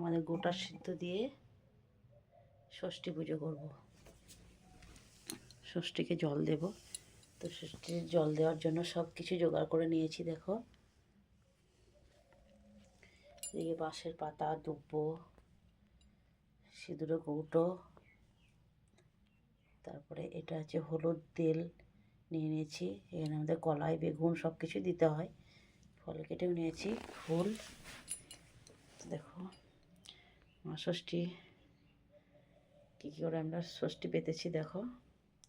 আমাদের গোটা সিদ্ধ দিয়ে ষষ্ঠী পুজো করব। ষষ্ঠীকে জল দেব। তো ষষ্ঠীর জল দেওয়ার জন্য সব কিছু জোগাড় করে নিয়েছি। দেখো, এদিকে বাঁশের পাতা, দুব্বো, সিঁদুরের কৌটো, তারপরে এটা হচ্ছে হলুদ তেল নিয়ে নিয়েছি। এখানে আমাদের কলাই, বেগুন সব কিছু দিতে হয়। ফল কেটেও নিয়েছি, ফুল। দেখো মা ষষ্ঠী কী কী করে আমরা ষষ্ঠী পেতেছি দেখো,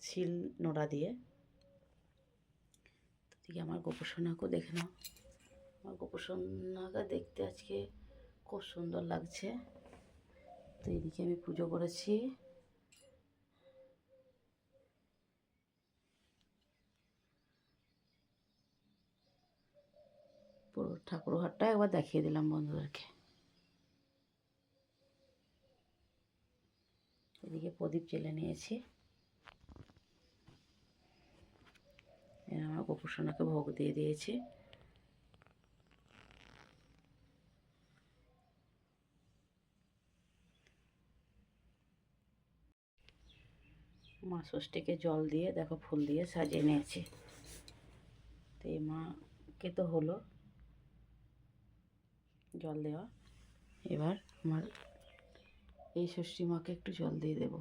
শিল নোড়া দিয়ে। এদিকে আমার গোপুসোনাকেও দেখে নাও। আমার গোপুসোনাকে দেখতে আজকে খুব সুন্দর লাগছে। তো এদিকে আমি পুজো করেছি। পুরো ঠাকুর ঘরটা একবার দেখিয়ে দিলাম বন্ধুদেরকে। এদিকে প্রদীপ জ্বেলে নিয়েছি। আমার গোপুসোনাকে ভোগ দিয়ে দিয়েছি। মা ষষ্ঠীকে জল দিয়ে দেখো ফুল দিয়ে সাজিয়ে নিয়েছি। তো এই মাকে তো হলো জল দেওয়া। এবার আমার এই ষষ্ঠী মাকে একটু জল দিয়ে দেবো।